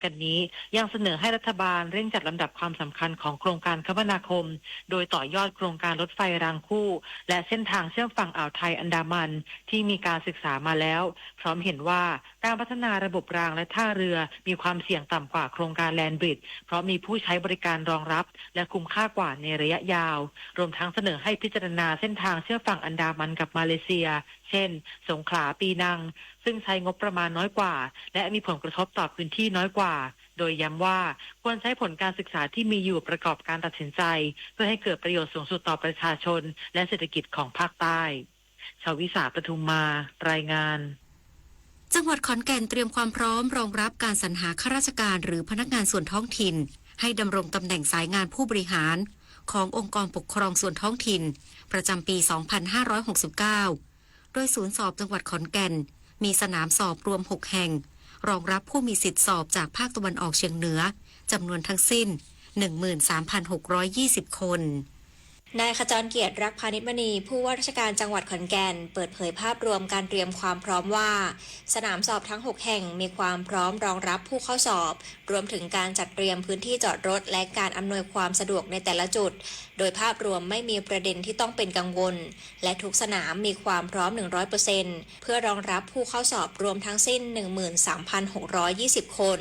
กันนี้ยังเสนอให้รัฐบาลเร่งจัดลำดับความสำคัญของโครงการคมนาคมโดยต่อยอดโครงการรถไฟรางคู่และเส้นทางเชื่อมฝั่งอ่าวไทยอันดามันที่มีการศึกษามาแล้วพร้อมเห็นว่าการพัฒนาระบบรางและท่าเรือมีความเสี่ยงต่ำกว่าโครงการแลนด์บริดจ์เพราะมีผู้ใช้บริการรองรับและคุ้มค่ากว่าในระยะยาวรวมทั้งเสนอให้พิจารณาเส้นทางเชื่อมฝั่งอันดามันกับมาเลเซียเช่นสงขลาปีนังซึ่งใช้งบประมาณน้อยกว่าและมีผลกระทบต่อพื้นที่น้อยกว่าโดยย้ำว่าควรใช้ผลการศึกษาที่มีอยู่ประกอบการตัดสินใจเพื่อให้เกิดประโยชน์สูงสุดต่อประชาชนและเศรษฐกิจของภาคใต้ชวิสา ปทุมมารายงานจังหวัดขอนแก่นเตรียมความพร้อมรองรับการสรรหาข้าราชการหรือพนักงานส่วนท้องถิ่นให้ดำรงตำแหน่งสายงานผู้บริหารขององค์กรปกครองส่วนท้องถิ่นประจำปี 2569 โดยศูนย์สอบจังหวัดขอนแก่นมีสนามสอบรวม 6 แห่งรองรับผู้มีสิทธิสอบจากภาคตะวันออกเฉียงเหนือจำนวนทั้งสิ้น 13,620 คนนายขจรเกียรติรักพานิชมณีผู้ว่าราชการจังหวัดขอนแก่นเปิดเผยภาพรวมการเตรียมความพร้อมว่าสนามสอบทั้ง 6 แห่งมีความพร้อมรองรับผู้เข้าสอบรวมถึงการจัดเตรียมพื้นที่จอดรถและการอำนวยความสะดวกในแต่ละจุดโดยภาพรวมไม่มีประเด็นที่ต้องเป็นกังวลและทุกสนามมีความพร้อม 100% เพื่อรองรับผู้เข้าสอบรวมทั้งสิ้น 13,620 คน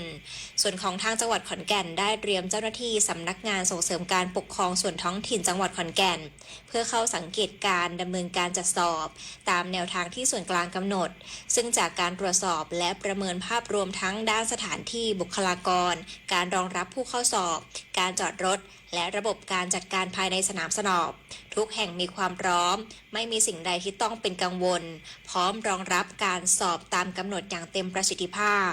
ส่วนของทางจังหวัดขอนแก่นได้เตรียมเจ้าหน้าที่สำนักงานส่งเสริมการปกครองส่วนท้องถิ่นจังหวัดขอนแก่นเพื่อเข้าสังเกตการดำเนินการจัดสอบตามแนวทางที่ส่วนกลางกำหนดซึ่งจากการตรวจสอบและประเมินภาพรวมทั้งด้านสถานที่บุคลากรการรองรับผู้เข้าสอบการจอดรถและระบบการจัดการภายในสนามสอบทุกแห่งมีความพร้อมไม่มีสิ่งใดที่ต้องเป็นกังวลพร้อมรองรับการสอบตามกำหนดอย่างเต็มประสิทธิภาพ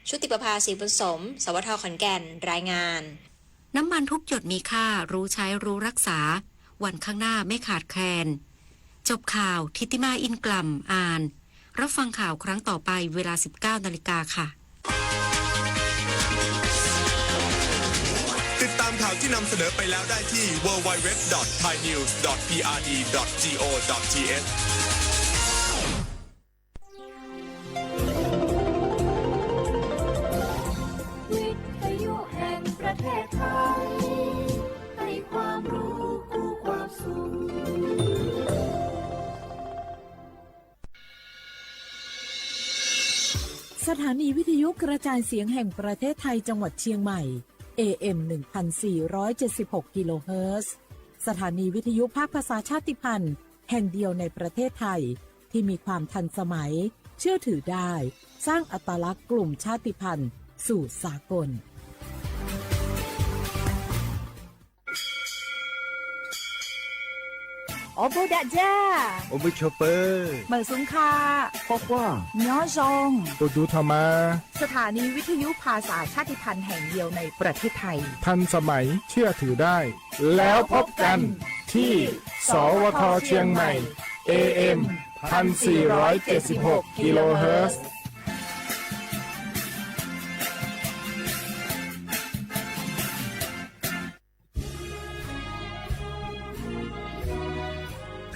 ชุติประภา ศรีบุญสมสวทขอนแก่นรายงานน้ำมันทุกหยดมีค่ารู้ใช้รู้รักษาวันข้างหน้าไม่ขาดแคลนจบข่าวทิติมาอินกล่ำอ่านรับฟังข่าวครั้งต่อไปเวลา 19:00 น.ค่ะติดตามข่าวที่นำเสนอไปแล้วได้ที่ www.thainews.prd.go.thวิทยุแห่งประเทศไทยให้ความรู้คู่ความสุขสถานีวิทยุกระจายเสียงแห่งประเทศไทยจังหวัดเชียงใหม่ AM 1476 กิโลเฮิรตซ์สถานีวิทยุภาคภาษาชาติพันธุ์แห่งเดียวในประเทศไทยที่มีความทันสมัยเชื่อถือได้สร้างอัตลักษณ์กลุ่มชาติพันธุ์สู่สากลโอโบดะจ้าโอเบชเปอร์เหมือสุงคาปอกว่าย้อซงตูดูธรรมาสถานีวิทยุภาษาชาติพันธุ์แห่งเดียวในประเทศไทยทันสมัยเชื่อถือได้แล้วพบกันที่สวทเชียงใหม่ AM 1476 กิโลเฮิรตซ์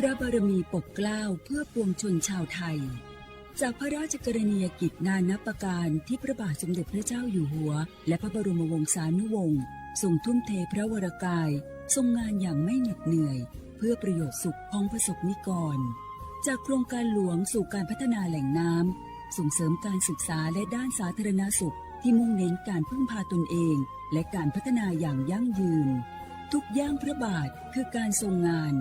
พระบารมีปกเกล้าเพื่อปวงชนชาวไทยจากพระราชกรณียกิจนานับประการที่พระบาทสมเด็จพระเจ้าอยู่หัวและพระบรมวงศานุวงศ์ทรงทุ่มเทพระวรกายทรงงานอย่างไม่เหน็ดเหนื่อยเพื่อประโยชน์สุขของประสบนิกรจากโครงการหลวงสู่การพัฒนาแหล่งน้ำส่งเสริมการศึกษาและด้านสาธารณสุขที่มุ่งเน้นการพึ่งพาตนเองและการพัฒนาอย่างยั่งยืนทุกย่างพระบาทคือการทรงงาน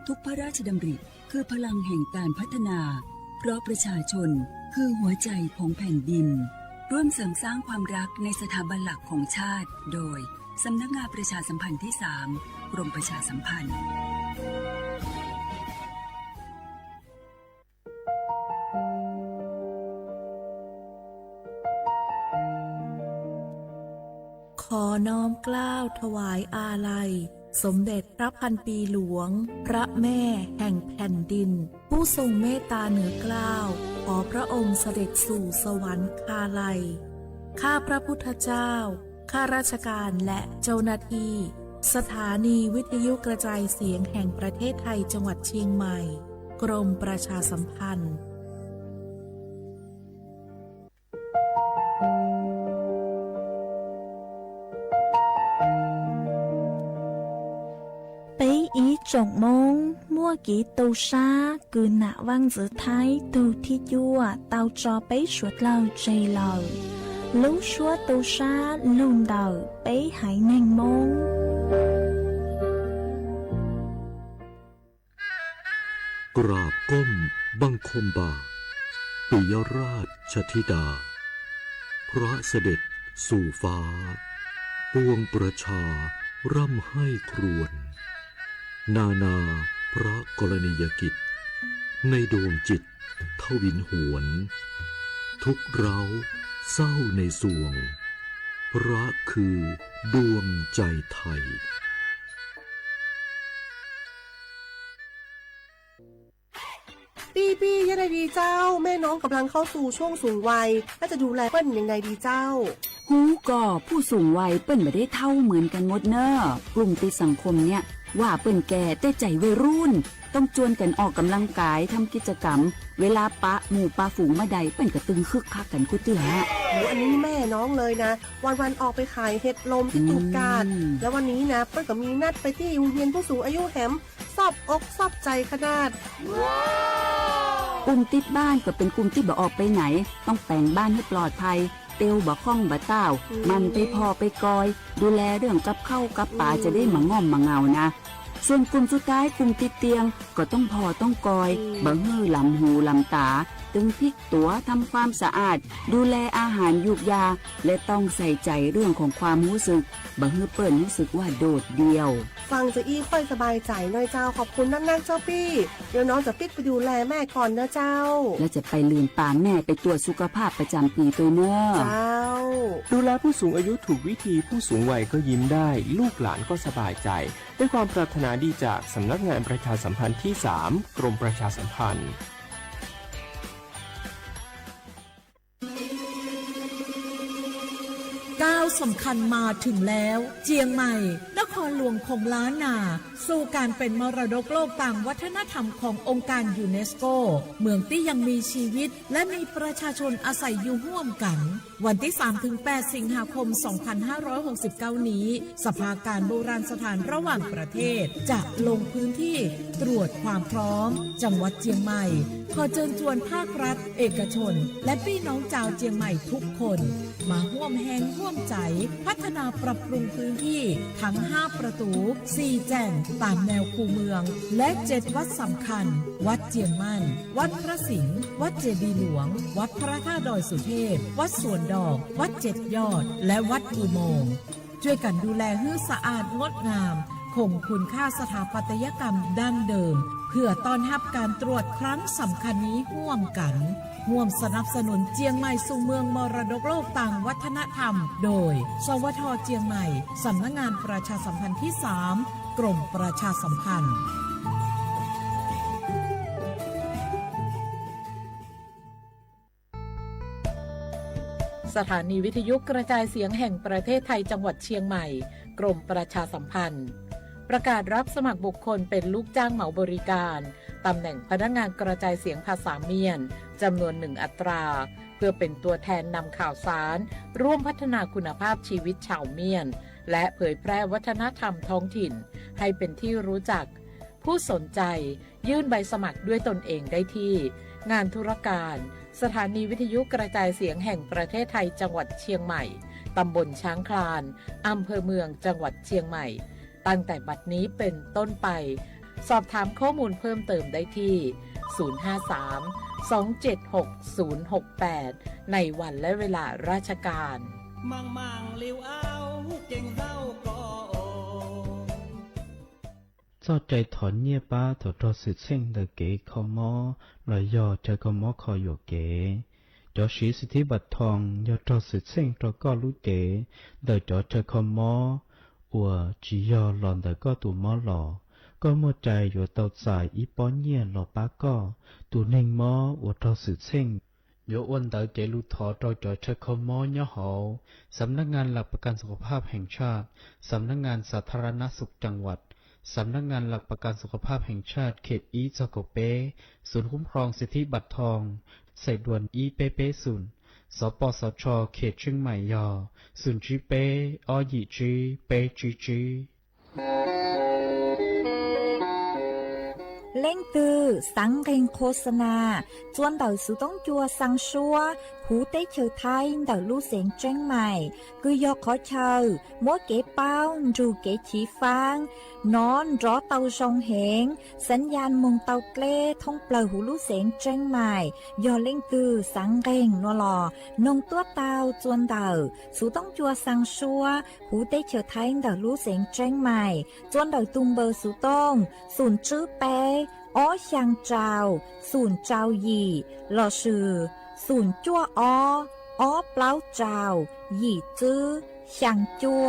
ทุกพระราชดำริคือพลังแห่งการพัฒนาเพราะประชาชนคือหัวใจของแผ่นดินร่วมเสริมสร้างความรักในสถาบันหลักของชาติโดยสำนักงานประชาสัมพันธ์ที่ 3 กรมประชาสัมพันธ์ขอน้อมเกล้าถวายอาลัยสมเด็จพระพันปีหลวงพระแม่แห่งแผ่นดินผู้ทรงเมตตาเหนือเกล้าขอพระองค์เสด็จสู่สวรรคาลัยข้าพระพุทธเจ้าข้าราชการและเจ้าหน้าที่สถานีวิทยุกระจายเสียงแห่งประเทศไทยจังหวัดเชียงใหม่กรมประชาสัมพันธ์ ข จงมงมั่วกีตูชากืนหนาวังจือไทยตูที่ยั่วเตาจอไปสวดเราใจเราลูชัวตูชาลุนเดาไปหายแนงมงกราบก้มบังคมบาทปิยราชธิดาพระเสด็จสู่ฟ้าปวงประชาร่ำให้ครวญนานาพระกรณียกิจในดวงจิตทวินหวนทุกเราเศร้าในสวงพระคือดวงใจไทยปี้ยังไงดีเจ้าแม่น้องกำลังเข้าสู่ช่วงสูงวัยและจะดูแลเปิ้นยังไงดีเจ้าหูก่อผู้สูงวัยเปิ้นไม่ได้เท่าเหมือนกันหมดเนอะกลุ่มติดสังคมเนี่ยว่าเปิ้นแก่แต่ใจวัยรุ่นต้องจวนกันออกกำลังกายทำกิจกรรมเวลาปะหมู่ปะฝูงมาใดเปิ้นก็ตึงคึกคักกันกูเตืออันนี้แม่น้องเลยนะวันออกไปขายเห็ดลมที่ตูกาดแล้ววันนี้นะเปิ้นก็มีนัดไปที่โรงเรียนผู้สูงอายุแหมซอบอกซอบใจขนาดกลุ่มติดบ้านก็เป็นกลุ่มที่บ่ออกไปไหนต้องแต่งบ้านให้ปลอดภัยเตียวบ่ข้องบ่เต้ามันไปพอไปกอยดูแลเรื่องกับข้าวกับป่าจะได้มาง่อมมาเงานะส่วนกลุ่มสุดท้ายกลุ่มติดเตียงก็ต้องพอต้องกอยบ่ฮื้อลำหูลำตาตึงพลิกตัวทำความสะอาดดูแลอาหารยุกยาและต้องใส่ใจเรื่องของความรู้สึกบ่ฮื้อเปิ้นรู้สึกว่าโดดเดี่ยวฟังจะอี้ค่อยสบายใจหน่อยเจ้าขอบคุณนักๆเจ้าพี่เดี๋ยวน้องจะปิดไปดูแลแม่ก่อนนะเจ้าแล้วจะไปลืมตามแม่ไปตรวจสุขภาพประจำปีตัวเนอะเจ้าดูแลผู้สูงอายุถูกวิธีผู้สูงวัยก็ยิ้มได้ลูกหลานก็สบายใจด้วยความปรารถนาดีจากสำนักงานประชาสัมพันธ์ที่ 3 กรมประชาสัมพันธ์ก้าวสำคัญมาถึงแล้วเจียงใหม่นครหลวงของล้านนาสู่การเป็นมรดกโลกต่างวัฒนธรรมขององค์การยูเนสโกเมืองที่ยังมีชีวิตและมีประชาชนอาศัยอยู่ร่วมกันวันที่ 3-8 สิงหาคม 2569 นี้สภาการโบราณสถานระหว่างประเทศจะลงพื้นที่ตรวจความพร้อมจังหวัดเจียงใหม่ขอเชิญชวนภาครัฐเอกชนและพี่น้องชาวเจียงใหม่ทุกคนมาร่วมแรงร่วมใจพัฒนาปรับปรุงพื้นที่ทั้ง5ประตู4แจ่งตามแนวคูเมืองและ7วัดสำคัญวัดเจียงมั่นวัดพระสิงห์วัดเจดีย์หลวงวัดพระธาตุดอยสุเทพวัดสวนดอกวัด7ยอดและวัดอุโมงค์ช่วยกันดูแลให้สะอาดงดงามคงคุณค่าสถาปัตยกรรมดั้งเดิมเพื่อต้อนรับการตรวจครั้งสำคัญนี้ร่วมกันร่วมสนับสนุนเจียงใหม่สู่เมืองมรดกโลกต่างวัฒนธรรมโดยสวท.เจียงใหม่สำนักงานประชาสัมพันธ์ที่ 3 กรมประชาสัมพันธ์สถานีวิทยุกระจายเสียงแห่งประเทศไทยจังหวัดเชียงใหม่กรมประชาสัมพันธ์ประกาศรับสมัครบุคคลเป็นลูกจ้างเหมาบริการตำแหน่งพนักงานกระจายเสียงภาษาเมียนจำนวน1 อัตราเพื่อเป็นตัวแทนนำข่าวสารร่วมพัฒนาคุณภาพชีวิตชาวเมียนและเผยแพร่วัฒนธรรมท้องถิ่นให้เป็นที่รู้จักผู้สนใจยื่นใบสมัครด้วยตนเองได้ที่งานธุรการสถานีวิทยุกระจายเสียงแห่งประเทศไทยจังหวัดเชียงใหม่ตำบลช้างคลานอำเภอเมืองจังหวัดเชียงใหม่ตั้งแต่บัดนี้เป็นต้นไปสอบถามข้อมูลเพิ่มเติมได้ที่053-276-068ในวันและเวลาราชการมังลิวเอาเก่งเศร้าก็เจ้าใจถอนเงียป้าถอดสืบเส้นเดเก๋ขมอลอยยอใจขมอคอยอยู่เก๋จอชีสิทธิบัตรทองยอดสืบเส้นตัวก็รู้เก๋เดจอใจขมออัวจียอหลอนเดก็ตัวมอหล่อก็มัวใจอยู่เตาสายอีป้อนเงียหล่อป้าก็ตัวเน่งมออัวทอสืบเส้นโยอ้วนเตาเจลูทอจอยใจขมอยอหอสำนักงานหลักประกันสุขภาพแห่งชาติสำนักงานสาธารณสุขจังหวัดสำนักงานหลักประกันสุขภาพแห่งชาติเขตอีจโกเปศูนย์คุ้มครองสิทธิบัตรทองใส่ด่วนอีเปเปศูนย์สปสช.เขตเชียงใหม่ยอศูนย์จีเปอหยีจีเปจีจี เล่งตือสังเกงโฆษณาจวนเดาสุต้องจัวสังชัวผู้เต้เชอไทยเดาลู่เสียงเจ้งใหม่คือยอกขอเชอมัวเก๋เป้าจูเก๋ชีฟางนอนรอเตาชงเหงสัญญาณมงเตาเกล้ท่องเปล่าหูลู่เสียงเจ้งใหม่ยอเล่งตือสังเกงนัวหลอนงตัวเตาจวนเดาสุต้องจัวสังชัวผู้เต้เชอไทยเดาลู่เสียงเจ้งใหม่จวนเดาตุมเบอร์สุต้องศูนย์ชื่อเป้อ้อช่างเจ้าศูนย์เจ้าหยี่หล่อชื่อศูนย์จั่วอ้อเปล่าเจ้าหยี่จื้อช่างจั่ว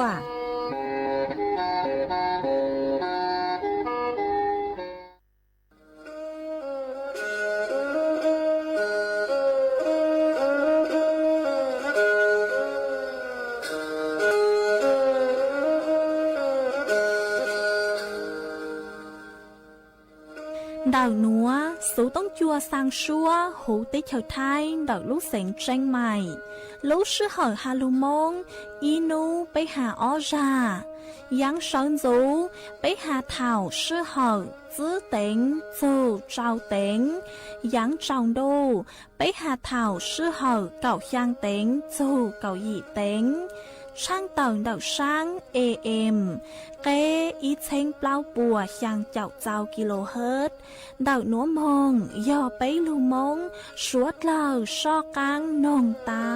ดาวนัวสูต้องจัวสังชัวหูติเฉยไทยดาวลูกเสียงเจงใหม่ลูกชื่อเหอฮาลูมงอีนูไปหาอ้อจายังเฉินจูไปหาเถ่าชื่อเหอจื้อเต็งจูเจ้าเต็งยังเจ้าดูไปหาเถ่าชื่อเหอเก่าย่างเต็งจูเก่าหยี่เต็งช่างเต่าดาวช่าง AM เกอีเชงเปล่าปัวช่างเจ้าเจ้ากิโลเฮิรตซ์ดาวหนัวมงย่อไปลูมงสวดเหล่าชอกางนงเต้า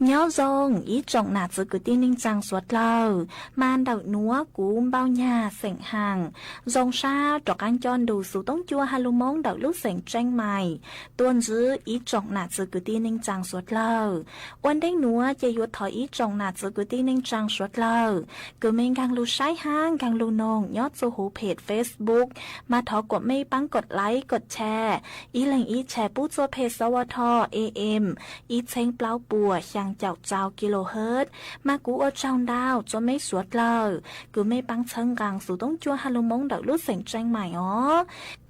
nhớ rong ý trọng nạt giữa cứ tin ninh trang suốt lâu man đậu núa cú bao nhà sảnh hàng rong xa trọc anh chọn đủ số tống chua halu mong đậu lúc sảnh tranh mày tuôn giữ ý trọng nạt giữa cứ tin ninh trang suốt lâu ôn đánh núa chạy yuột thỏi ý trọng nạt giữa cứ tin ninh trang suốt lâu cứ mình càng lưu sai hang càng lưu nông nhót số hú page Facebook mà thọกดไม่ปังกดไลค์กดแชร์อีแหล่งอีแชร์ปู้ตัวเพจสวท AM อีเชงเปล่าปัวช่างเจ้าเจ้ากิโลเฮิรตซ์มากูเอาเจ้าดาวจะไม่สวดเลยกูไม่ปังเชิงกลางสู่ต้องจัวฮาลุมงดอกลูกเสียงแจงใหม่อ๋อ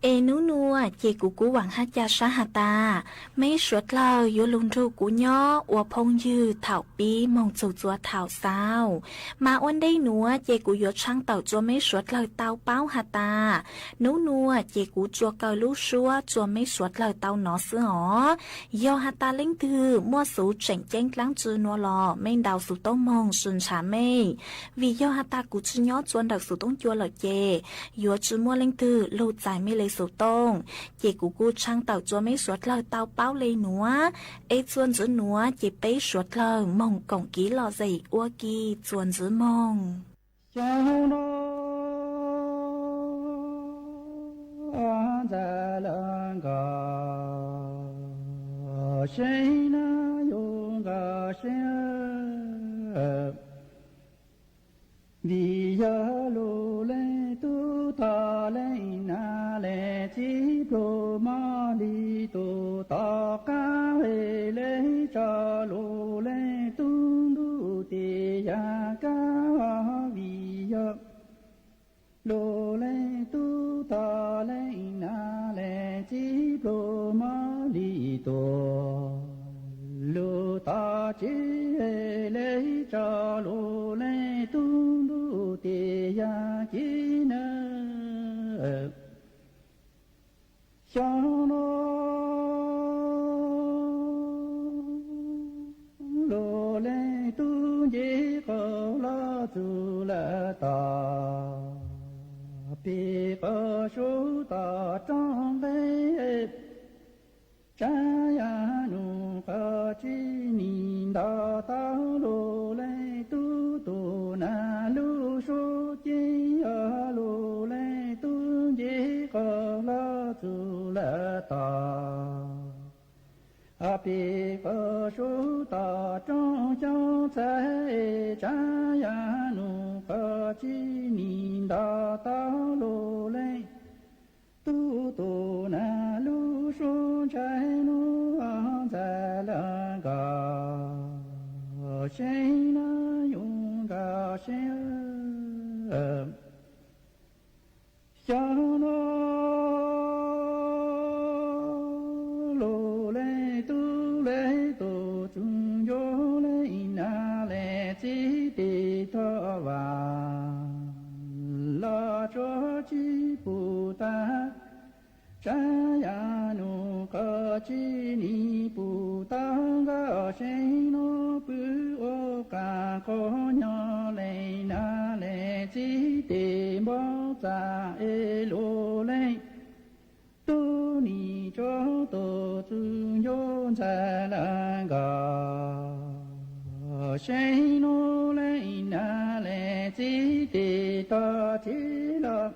เอนูนัวเจกูหวังฮัจยาชาหาตาไม่สวดเลยยูลุนรูกูย่ออวพงยืเถ่าปีมองจู่จัวเถ่าสาวมาอ้วนได้นัวเจกูยศช่างเต่าจัวไม่สวดเลยเต่าเป้าหาตานูนัวเจกูจัวเกาลูกชัวจัวไม่สวดเลยเต่าหนอเสืออ๋อยอหาตาเล่งตือมั่วสูเจ๋งเจ้งกลางจือนัวลอไม่ดาวสู่ต้องมองสุนชาไม่วิยอหาตากูจื้อยอจวนดักสู่ต้องจัวเลยเจยัวจื้อมั่วเล่งตือลูกใจไม่เลยสู่ต้องเจกูช่างเต่าจัวไม่สวดเลยเต่าเป้าเลยหนัวเอจวนจื้อหนัวเจไปสวดเลยมองกงกีหล่อใจอ้วกีจวนจื้อมอง在两个谁那有个谁你呀路来都他来那来几多马里都大家回来找路来都路的呀个为呀路来都大来那来几多马里多路大街来找路来都路的呀几呢想路路来都结好了走了大别个手打仗呗，这样如何去领导道路来都多难路说进呀路来都结个了走了大。别个手打仗将在这样如何去领导道路来都多难路说在路在两个谁那勇敢谁想路 lo cho chi bồ tát cha ya nu ca chi ni bồ tát ga sen no pu o ca ko nyo le na le chi te bo za e lo le tu ni cho to tu yo za la ga sen no le na le chi te ta chi la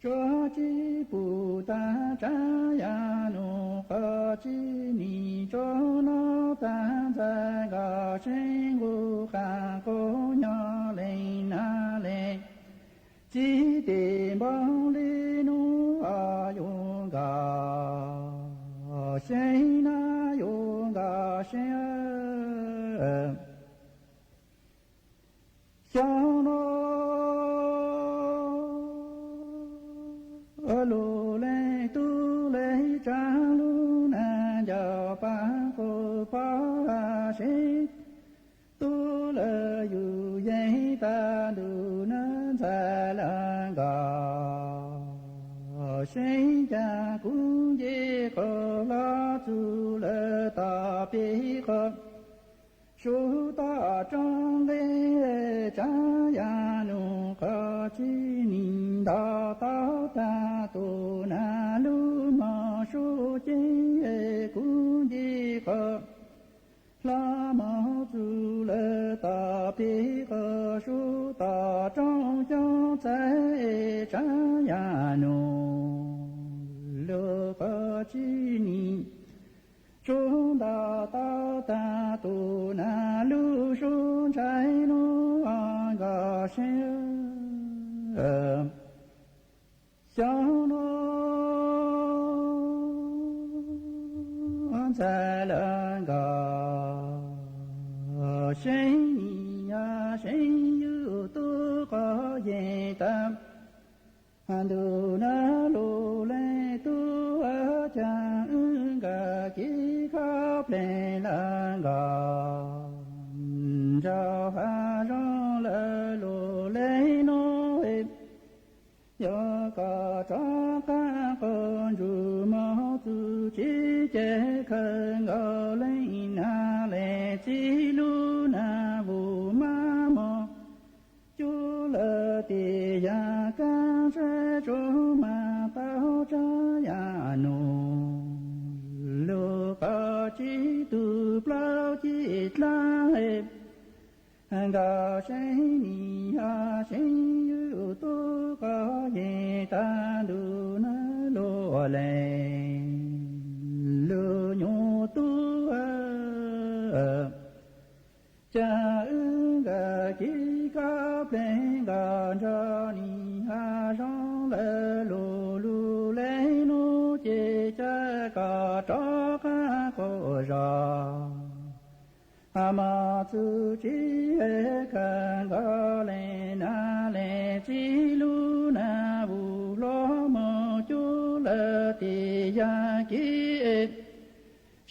cho chi bồ tát cha ya nu ca chi ni cho nó ta ra ga sen gu ca ko nyo le na le chi te bang le nu a yo ga sen na yo ga sen xiao no lô lê tu lê cha lu na ya pa cô pa sĩ tu lê yu ye ta du na sa la ga sĩ cha cu ye ko la tu lê ta pi ko su ta trong lê cha ya nu ca chi ni da ta ta tu na lu ma su chi e cu di ca la ma tu lê ta pi ca su ta trong cho sai cha ya nu lu ca chi ni chúng ta ta tu na lu su trái nu a ga sen xiao no an za la ga sen ni ya sen yu tu ga ye ta han du na lu le tu a cha ga ki ka ple la ga cha ha rong le lu le no e yo ka cha ka con ju ma tu chi che khen ga le na le chi lu na vu ma mo chú lơ tì ya ca se chú ma tao cha ya nu lu ca chi tu plau chi la he ga se ni ha se yu tu ca ye ta du na lo le lu nyu tu cha ga chi ca ple ga cha ni ha song le lu le nu che cha ca cha ca ko ra a ma tu chi e kan ga le na le chi lu na bu lo mo chu le ti ya ki e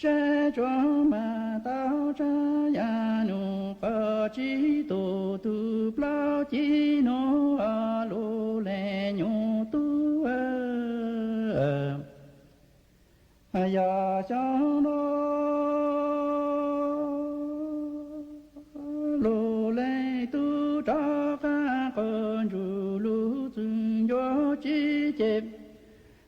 sẽ cho mà tao cha ya nu ca chi tu tu plau chi no a lu le nyu tu ya cha no lu le tu cha ca con ju lu zun yo chi che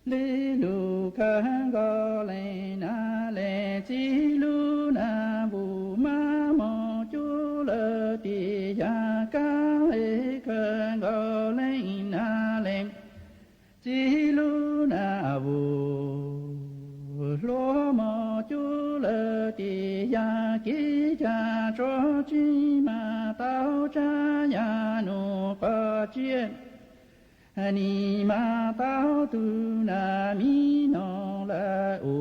li lu ca ga le na le chi lu na bu ma mo chu le ti ya ca e ca ga le na le chi lu na bu lo mo chu le ti ya ki cha cho chi ma tao cha ya nu ca chiên ni ma tao tu na mi no la o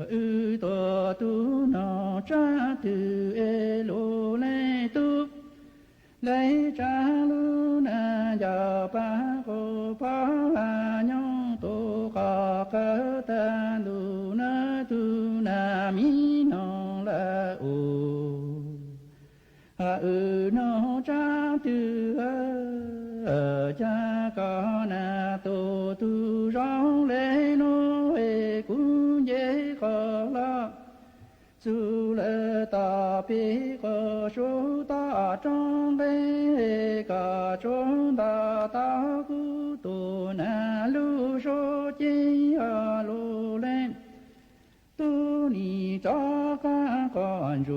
ư to tu no cha tu e lo le tu lấy cha lu na ya pa ko pa la nhong tu ka ka ta lu na mi no la o a ư no 个中大大古多南路说金呀路嘞，都你照看关注，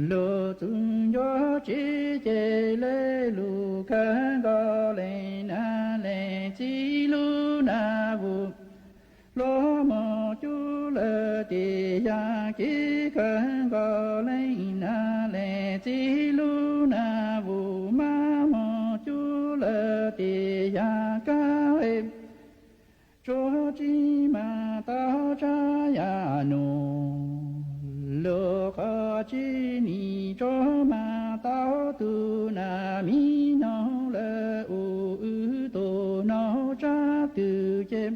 路中要姐姐来路看高嘞南嘞几路那路。罗摩就了的呀，给看高嘞那嘞吉鲁那乌妈摩就了的呀，高诶，着急嘛到这呀努，罗哈吉尼着嘛到杜那米诺了乌多诺扎杜杰。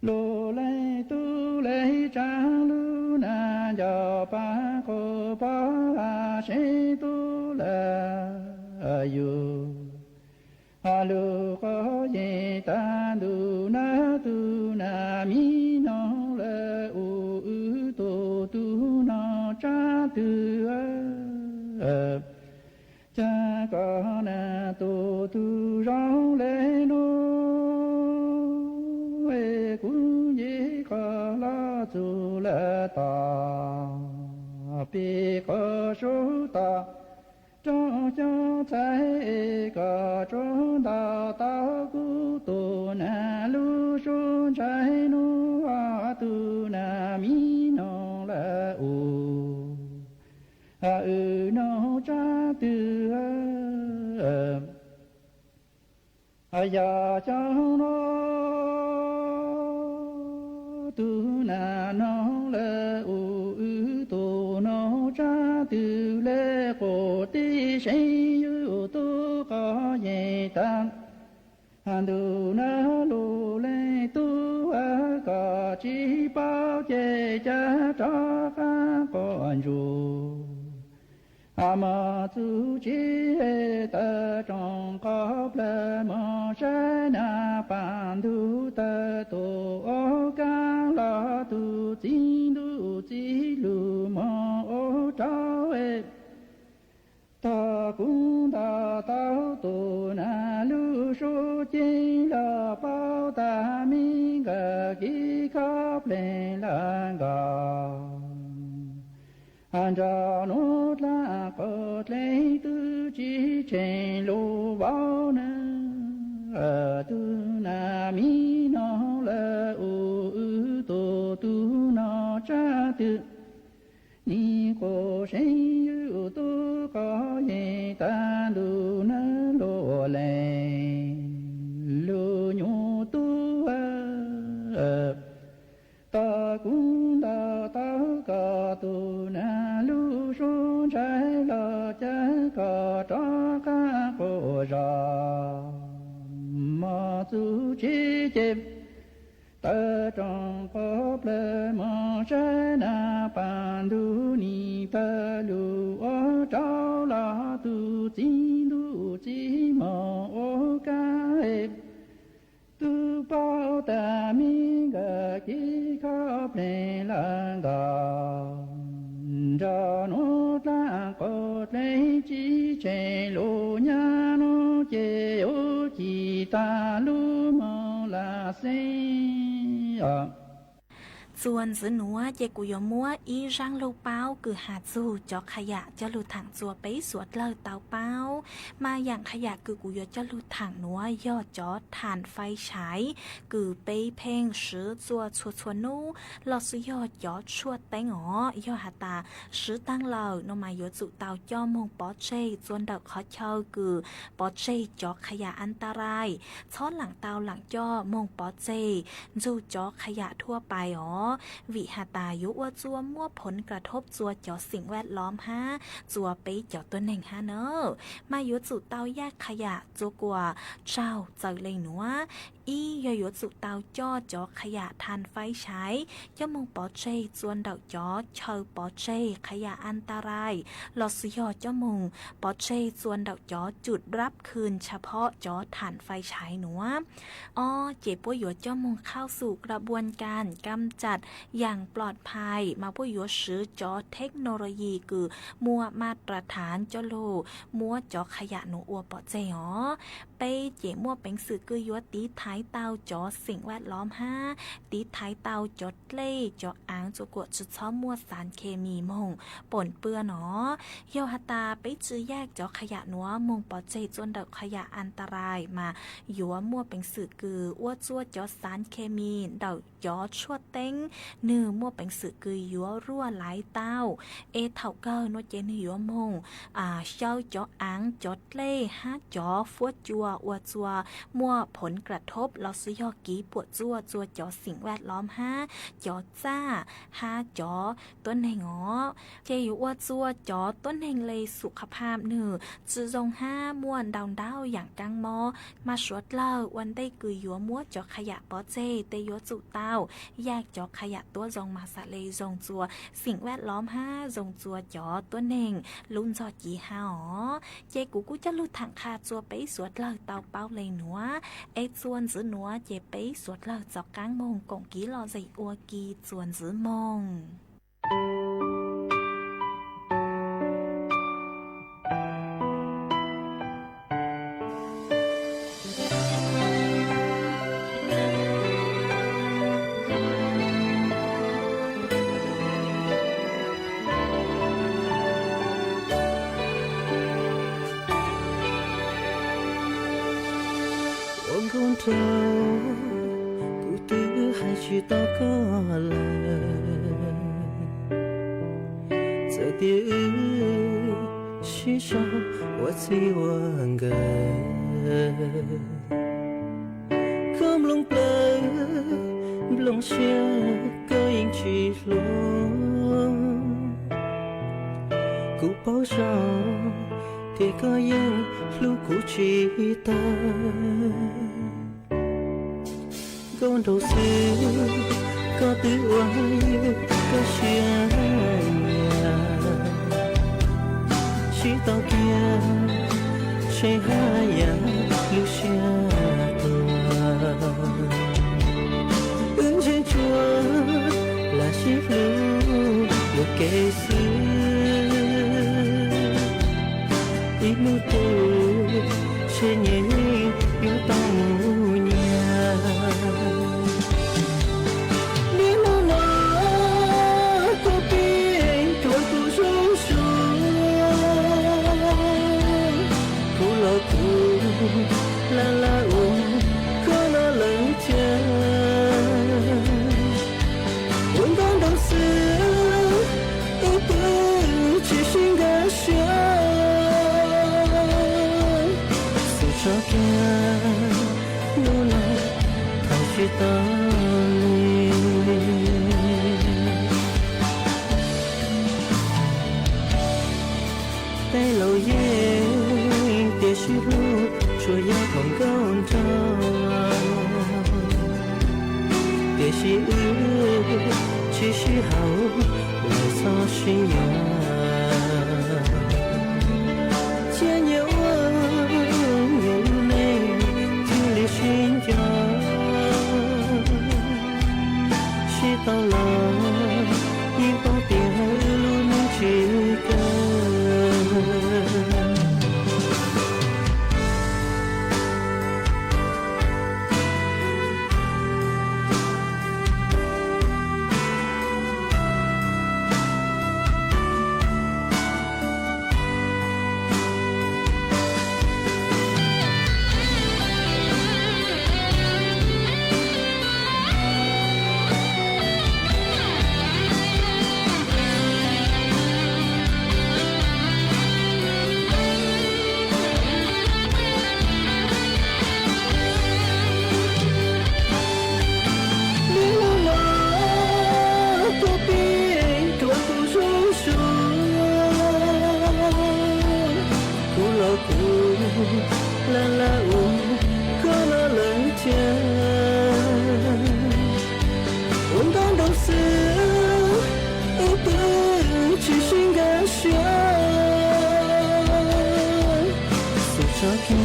路来都来张路那叫把个把谁都来哟，啊路个也单独那米诺了乌多都那扎都这个那都都让来路。古也可拉住了大，别个手大，张家在个中大大古多南路上在路啊都那米弄了乌，啊弄扎的哎呀江罗。tu na no le u tu no cha tu le ko ti shen yu tu ka ye tan han tu na lu le tu a ka chi bao che cha cha ka con ru a ma tu chi ta trong có ple mo sa na pan tu ta tu o ca la tu chi lu mo o trao e ta cũng ta tao tu na lu su chi la bao ta mi ga ki khắp lên la ga anh ra nốt la cột lấy tư chỉ trên lô bao nè tu na mi nó là u tô tu nó cha tu ni cô sinh yu tu có ye ta du na lô lệ lô nhu tu ta cũng ta cả tu na lu xuống trái lo cha cả cho cả cô ra mà tu chi chép ta trong có ple mà trái na pan du ni ta lu ở trao la tu chi mà ô ca tu bao ta mi ga ki khắp lên la ga ra nó ta có lấy chi che lô nha nó che ô chi ta lu mò la se à ส่วนซื้อหนัวเจกุยมัวอีร่างลูกเป้าคือหาจูจอกขยะจะลูถังจัวไปสวดเลิเตาเป้ามาอย่างขยะคือกุยจะลูถังหนัวยอดจอดฐานไฟฉายคือไปเพ่งซื้อจัวชวนนู้หลอดซื้อยอดยอดชวดแตงอ๋อยอดหาตาซื้อตั้งเหล่านมายจุเตาจ้อมงปอเจจวนดอกขอเชาคือปอเจจอกขยะอันตรายช้อนหลังเตาหลังจ้อมงปอเจจูจอกขยะทั่วไปอ๋อวิหาตายุว่าจัวมั่วผลกระทบจัวจ่อสิ่งแวดล้อมฮะจัวไปจ่อตัวหนึ่งฮะเนอะมายุจุเตาแยกขยะจัวกว่าเจ้าเจอเลยหนัวอียอยุจุเตาจ่อจ่อขยะทานไฟใช้ย่อมงปอเจจวนดอกจ่อเชอปอเจขยะอันตรายหลอดสุยอจ่อมงปอเจจวนดอกจ่อจุดรับคืนเฉพาะจ่อทานไฟใช้หนัวอ้อเจ็บป่วยหยวจ่อมงเข้าสู่กระบวนการกำจัด ติอย่างปลอดภัยมาผู้อยู่ซื้อจอเทคโนโลยีคือมัวมาตรฐานจอโลมัวจอขยะหนูอัวปอเจอ๋อไปเจมัวเป็นสื่อคือยัวตีท้ายเตาจอสิ่งแวดล้อมตีท้ายเตาจอเล่จออ่างจกวดจุดช้อมมัวสารเคมีมงปนเปื้อนเฮียวฮตาไปจื้อแยกจอขยะหนัวมงปอเจจนดักขยะอันตรายมายัวมัวเป็นสื่อคืออ้วจั่วจอสารเคมีเดายอชั่วเต้งนื้อมัวเป็นสื่อคือยัวรั่วไหลเต้าเท่าเกอโนเจนยัวมงเจ้าจออ่างจอเล่จอฟัวจัวอัวจัวมัวผลกระทบเราซื้อยอกีปวดจั่วจอสิ่งแวดล้อมจอจ้าจอต้นแหงเจอยู่อัวจัวจอต้นแหงเลยสุขภาพจื้อจงม่วนดาวอย่างกังมอมาสวดเล่าวันได้กือยัวมัวจอขยะปอเจเตยัวจุเต้าแยกจอขยะตัวจงมาสะเลยจงจัวสิ่งแวดล้อมจงจัวจอต้นแหงลุนจอจีเจกูจะลุดถังคาจัวไปสวดเล่าเตาเป้าเลยหนัวจวนจื้อหนัวเจไปสวดเล่าจอกกางมงกงกีรอใจอัวกีจวนจื้อมงกูตื้อให้ชีต่อก็เลย这点是伤我最忘个Không lòng xe có yên chỉ luôn Cụ bảo rằng thì có yên lúc cụ chỉ ta Con đầu xưa có tự oai có chia nhà Chỉ tao kia chạy hai nhà lúc xe Ứng trên chùa là chiếc lưu được kể xưa Ít mưu tù trên nhẹ yếu tao nhà Nếu mô nó có biết thôi cụ rung xuống Cụ lo cụ là ủng có nó lớn chân Buồn đón đầu xưa ưu tư chỉ xin đã xưa Sự cho kia nô lòng thằng chỉ ta Tay lâu dê Để xí lưu Chua giá không gọn tròn Để xí ưu Chỉ xí hậu Lời so xí nhỏ Chia nhiều Nhiều này Thì lý xin cho Xí tao lòng Nhưng có tiền luôn chỉ cần là uống có nó lớn chân uống đón đầu xưa ưu tư chỉ xin gã xưa sự cho kia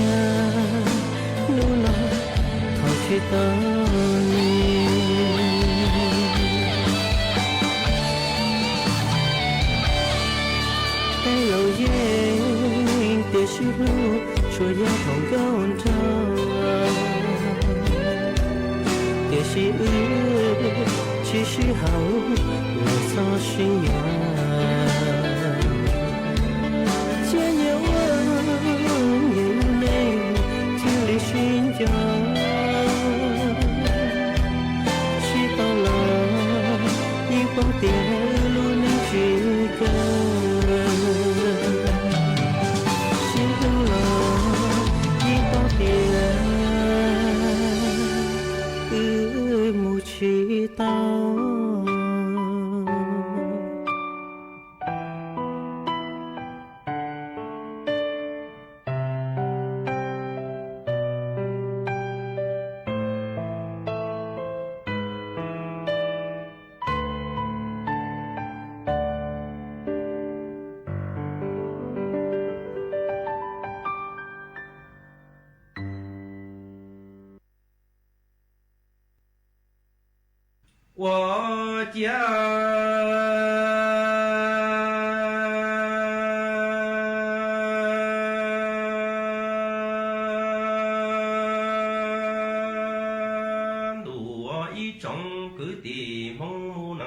nụ lòng thôi chỉ tao 路，说要同高头。也是其实好，我操心呀。见有我眼泪，经历寻找。我的路能去跟，心动了一包点，木祈祷。我家路我一种个地梦能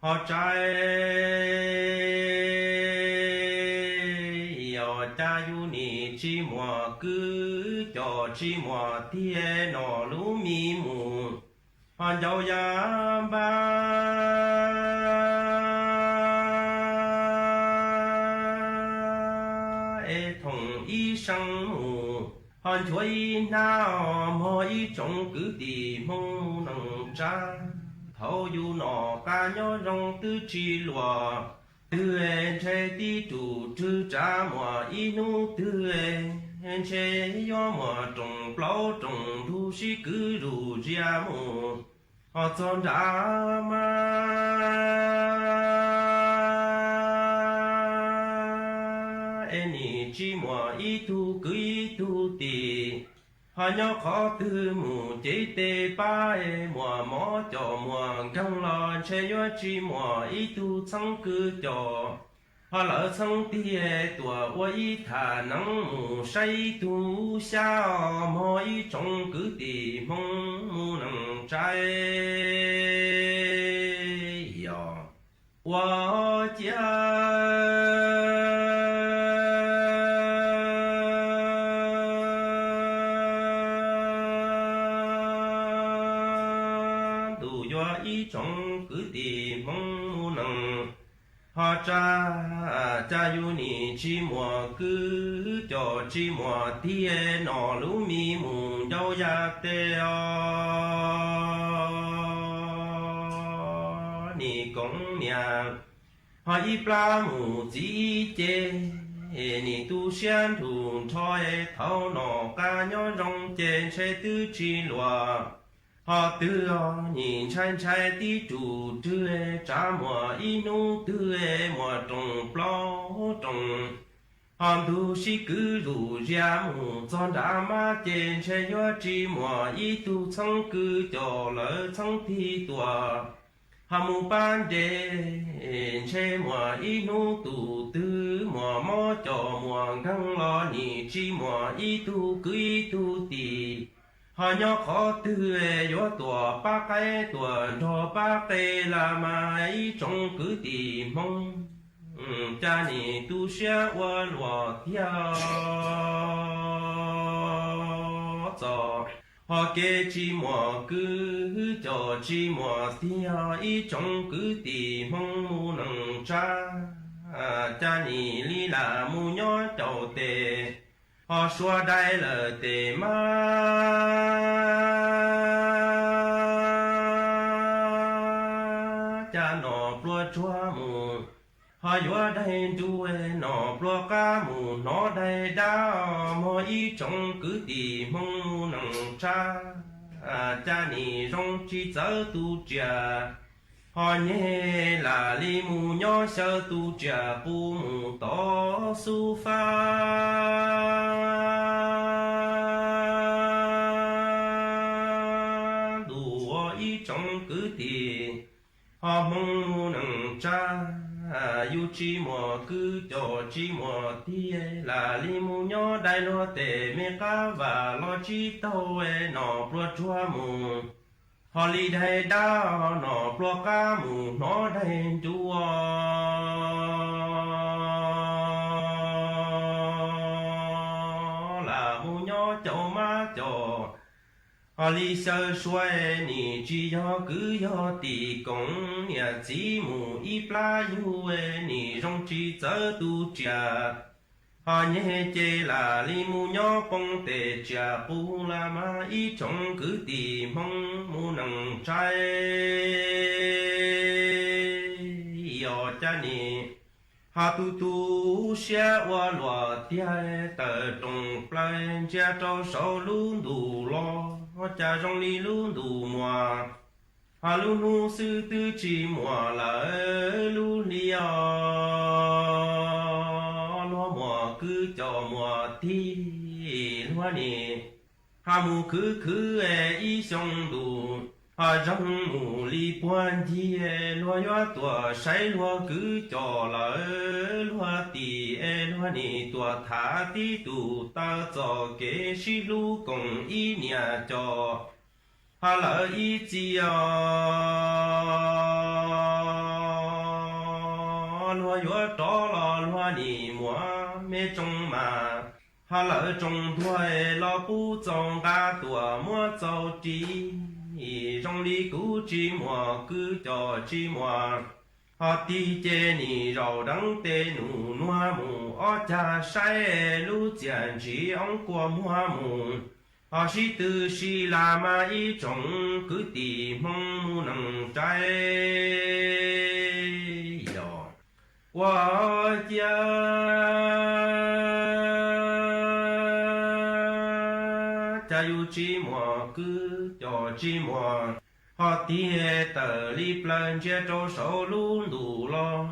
好在要加入你寂寞个叫寂寞天脑路迷目按照样吧，同一生母，按吹那么一种个的梦能扎，头有那干要让的起落，对这的主只扎么一怒对。che yo mo trồng plau trồng thu si cứ rù ria mo họ chọn ra ma eni chi mo y tu cứ y tu ti họ nhớ khó tư mù chế tê ba e mo mò cho mo găng lo che yo chi mo y tu sang cứ cho họ lỡ sang tia tua quay thả nắng mù say tu xa mỗi trong cứ tì mong mù nắng trái yo wa cha tu yo y trong cứ tì mong mù nắng họ cha cha yu ni chi mùa cứ cho chi mùa thiên nọ lũ mi mù đâu ya tê ni công nhà họ y pla mù chỉ chê ni tu xian thùng thôi thâu nọ ca nhó rong chê sẽ tư chi lùa họ tư nhìn chai chai tí chủ tư trả mùa inu tư mùa trồng plau trồng họ tu si cứ rủ ra mù cho đã ma trên che yo chi mùa y tu sang cứ cho lỡ sang thi tua họ mù ban đề che mùa inu tu tư mùa mò cho mùa găng lo ni chi mùa y tu cứ y tu tì họ nhớ khó tư yo tua ba cái tua cho ba tê là mai trong cứ tì mong cha ni tu xia wa lo theo cho họ kê chi mùa cứ cho chi mùa theo ý trong cứ tì mong mu nằng cha ni li là mu nhó đầu tề họ xua đây là tề ma cha nọ plua chua mù họ yo đây đuôi nọ plua cá mù nó đây đau mỗi ý trong cứ tì mong mu nằng cha ni rong chi dở tu trà họ nhẹ là li mù nhỏ sơ tu trà bu mù to su pha đủ ý trong cứ tì họ mong mu nằng yêu chi mùa cứ cho chi mùa thì là li mu nhỏ đại lo tệ mê cá và lo chi tàu nọ pro chua mù holiday đã nọ pro cá mù nó đầy chua là mu nhỏ chậu má chậu li sơ xoay ni chỉ do cứ do tì công nhà chỉ mù y pla yu ni rong chỉ chở tu chia nhé chê là li mu nhỏ bông tê chia bu la ma y trong cứ tì mong mu nằng trai yo cha ni tu tu xe qua loa tia tờ trong plan cha trâu sầu luôn đủ lo cha trong đi luôn đủ mùa luôn nu sư tư chỉ mùa là luôn đi lo mùa cứ cho mùa thi loa nè mù cứ ý xong đủ rong mù li quan thi loa yo tua say loa cứ cho là loa tì loa nè tua thả tí tù ta cho kế sĩ lu cùng ý nhà cho là ý chi loa yo cho là loa nè mua mê trong mà là trong thuê lo bu trong ca tua mua châu trí trong đi cứu chi mùa cứ cho chi mùa ti chê ni rau đắng tê nụ noa mù cha sai lu chèn chỉ ông qua mua mù si tư si la ma y trong cứ tì mong mu nằng trái yo wa cha cha yu chi mùa cứ cho chi mùa tia tờ li plan che cho sầu luôn đủ lo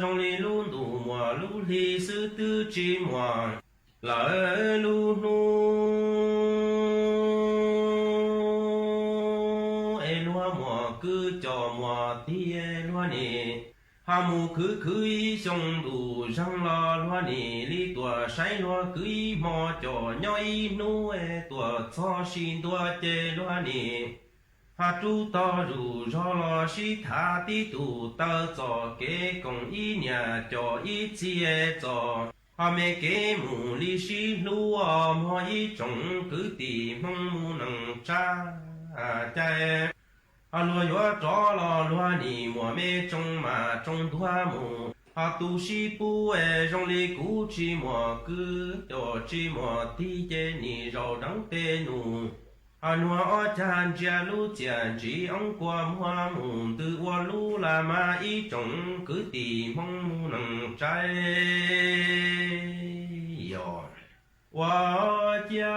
trong li luôn đủ mùa lu li sư tư chi mùa lỡ lu nu loa mùa cứ cho mùa tia loa nè mù cứ ý xong đủ răng lo loa nè li tua say loa cứ ý mò cho nhoi nu tua cho xin tua chê loa nè chú to rủ cho lo si tha tí tù tơ cho kế công ý nhà cho ý chia cho mẹ kế mù li si lu mò ý trồng cứ tì mong mu nằng cha cha lo yo cho lo loa ni mùa mê trong mà trong thua mù tu si pu trong li cú chi mùa cứ cho chi mùa thi chê ni rau đắng tê nụ nua chan chia lu chèn chỉ ông qua mua mù từ qua lu là ma ý trồng cứ tì mong mu nằng trái yo wa cha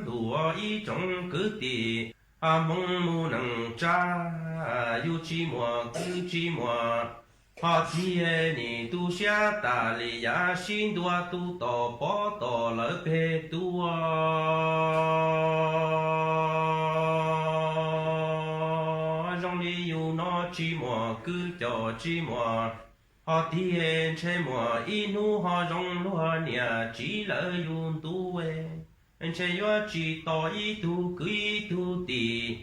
đùa ý trồng cứ tì mong mu nằng cha yu chi mùa cứ chi mùa chia ni tu xia ta li ya xin đua tu tò bó tò lỡ phê tu trong li yu nó chi mùa cứ cho chi mùa thiên che mùa inu họ trong loa nhà chỉ lỡ yun tu che yo chỉ tò y tu cứ y tu tì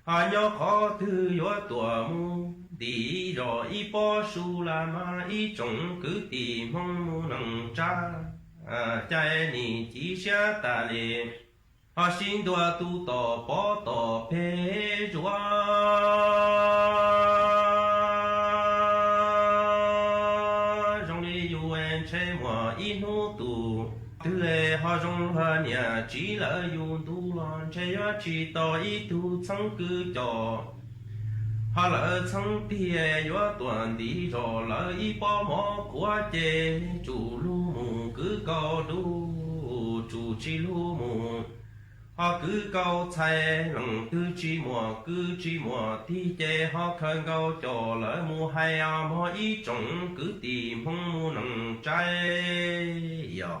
nhớ khó thư yo tua mu đi rồi y bỏ su la ma y trồng cứ tìm mong mu nằng cha cha ni chỉ xa ta lệ xin đua tu tò bỏ tò phê rùa trong đi yu en che mùa y nu tu từ lệ họ trong hoa nhà chỉ lỡ yu tu lon che yo chỉ tò y tu chẳng cứ cho lỡ chẳng tia yo tuần đi rồi lỡ y bỏ mỏ của chê chủ lu mù cứ câu đu chủ chi lu mù cứ câu chạy lòng tư chi mùa thi chê họ khơi câu cho lỡ mù hay mò y trồng cứ tìm không mù nằng trái yo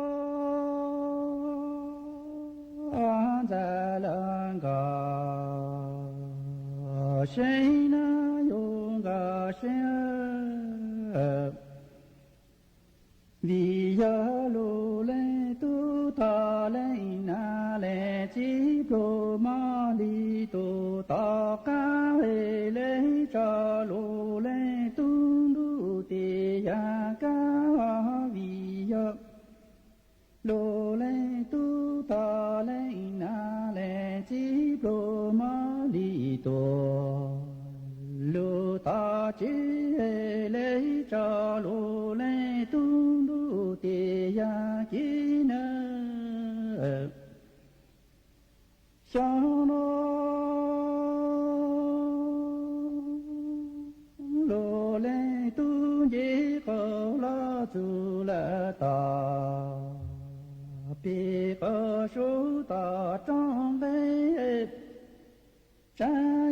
在两个谁那勇个谁vì giờ lô lên tu ta lên na lên chỉ pro ma đi tu ta ca về lên cho lô lên tu du ti ya ca vì giờ lô lên tu ta lên na lên chỉ pro ma đi tu lô ta chỉ lấy cho lô lên tu du ti ya chi nơ cho nó lô lên tu chỉ có lo tu là ta bị có số ta trong đây cha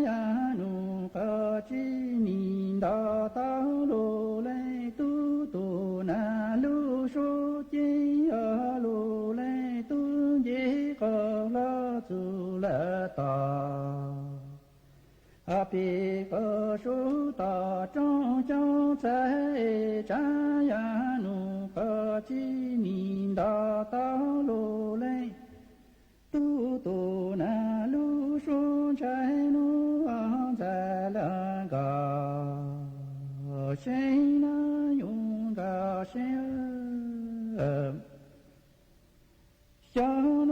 ya nu ca chi ni da ta lo le tu tu na lu số chi ya lo le tu ji ca la tu la ta a pi ca số ta trong trong sai cha ya nu ca chi ni da ta lo le tu tu na lu su trái nu在两个谁那勇个谁小罗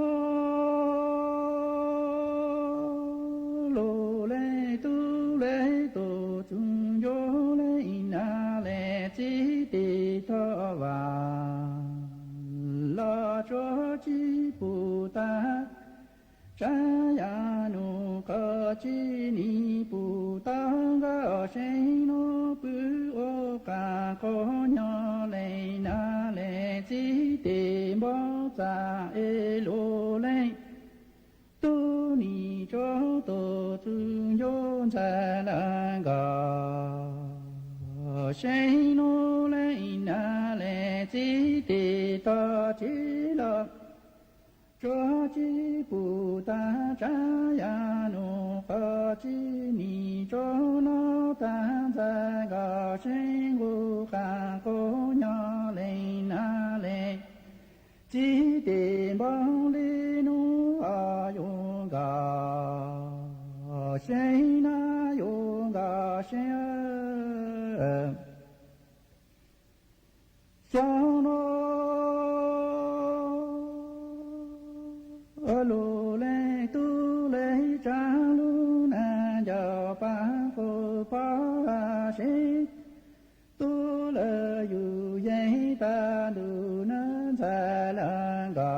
罗嘞嘟嘞嘟中有嘞那嘞几地头哇拉着几不单山呀努个吉尼布当个谁诺不我干个鸟嘞那嘞吉的莫在罗嘞都你着都只有在那个谁诺嘞那嘞吉的到吉了。这吉不达扎呀努和吉尼着那丹在个身无干个鸟嘞那嘞吉的帮里努啊勇个谁那勇个谁小罗lô lê tu lê cha lu na giờ ba cô ba sĩ tu lê yu dây ta lu na za la ga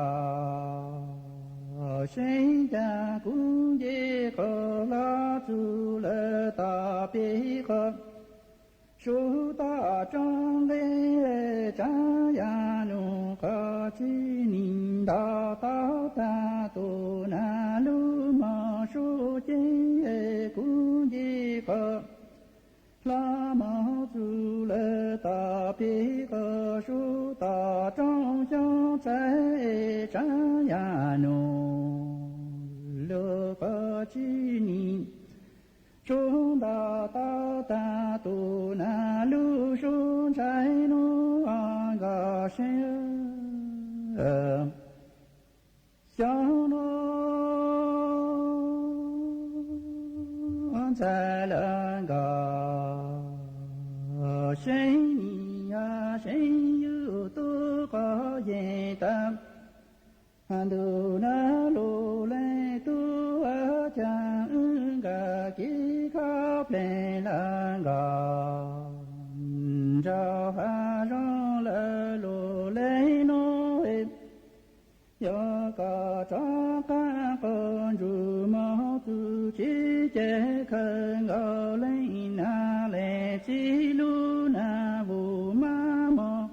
sĩ cha cũng dễ có la tu lê ta bi có số ta trong lê cha ya nu ca chi ninh đa ta ta tu na lu ma số chi cũng di ca la ma tu lê ta bi ca số ta trong cho trái cha ya nu lu ca chi ninh chúng ta ta ta tu na lu su trái nu an ga se xiao nu an在两个谁你呀谁有多个也当安都那路来都啊将个吉卡配两个找哈让了路来弄有个找个公主毛主席节看个来拿来记录那不妈妈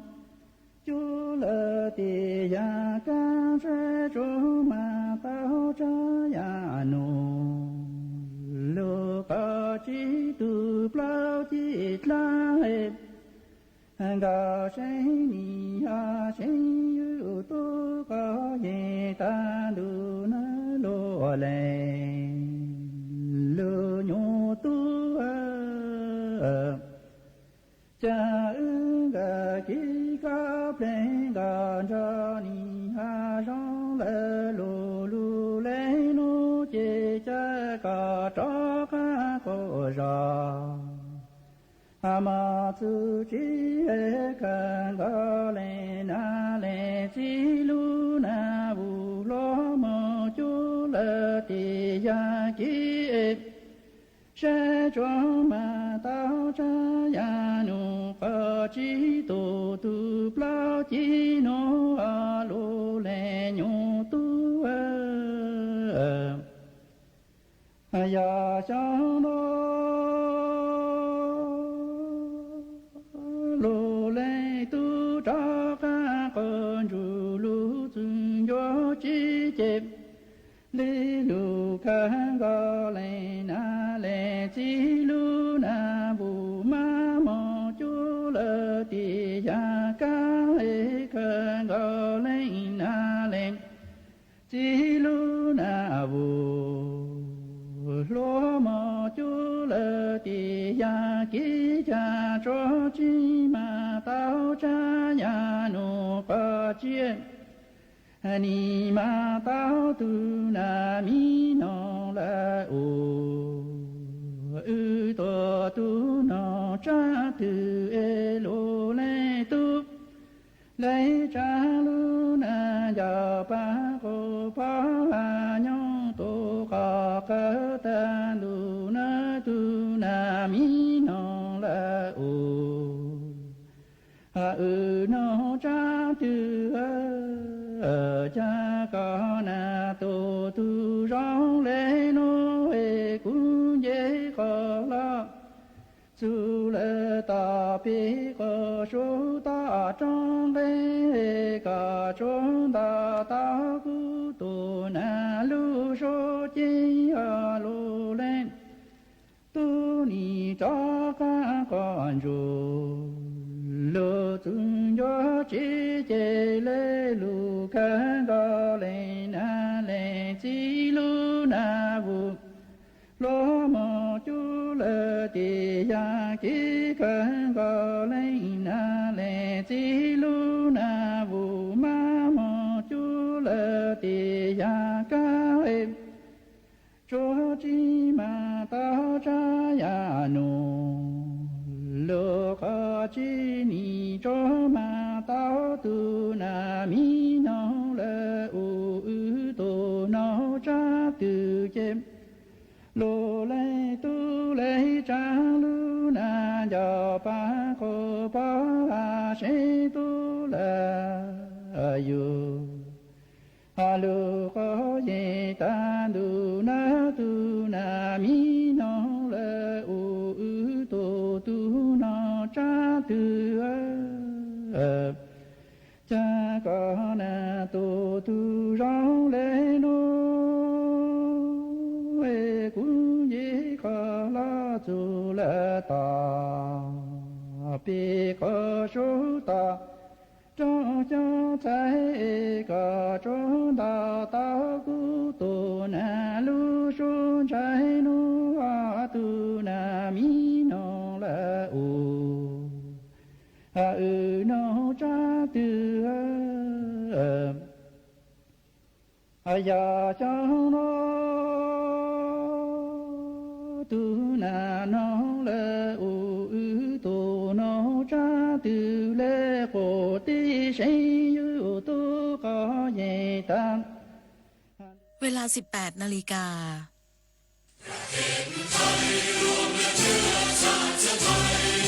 就了的呀干脆就马到这呀弄路个几度不几来个谁你呀谁有多个也单独那路 có lẽ lưu nhô tu cha ư gà kí cá pleng gà cha ni ha rong lê lù lù lê nu chê cha cả cho cá cô ra ma tu chi e kan ga le na le chi lu na bu lo mo chu le ti ya ki e sẽ cho mà tao cha ya nu pa chi tu tu pla chi no a lu le nyu tu ya cha no lu le tu cha ka con ru lu zun yo chi che li lu ka ga le na le chi lu na bu ma mo chu le ti ya ka e ka ga le na le chi lu na bu lo mo chu le ti ya ki cha cho chi ma tao cha ya nu pa chiên ni ma tao tu na mi no la o ư to tu no cha tu e lo le tu lấy cha lu na ya pa ko pa nhong tu ka ka ta lu na tu na mi no la o no cha tu cha có na tu tu rong le no e cũng dễ khó lo su le ta pi có số ta trong le cả trong ta ta cu tu na lu số chi a lu lên tu ni cho ca con ru lu tung yo chi che le lu ka ga le na le chi lu na vu lo mo chu le ti ya ki ka ga le na le chi lu na vu ma mo chu le ti ya ka e cho chi ma ta cha ya nu lo ka chi ni cho ma tao tu na mi no le u tu no cha tu chem lo le tu le cha lu na ya pa ko pa she tu la yu alo ko ye ta du na mi no le u tu no cha tu cha có na tu rong le no e cũng dễ khó la tu la ta bi có số ta cho trái có cho ta cu tu na lu số trái nu a tu na mi no la u no cha tu ya cha no tu na no le u tu no cha tu le ko ti sei yu tu ko ye ta เวลา 18 นาฬิกาเห็นไทยรวมและเชื้อชาติไทย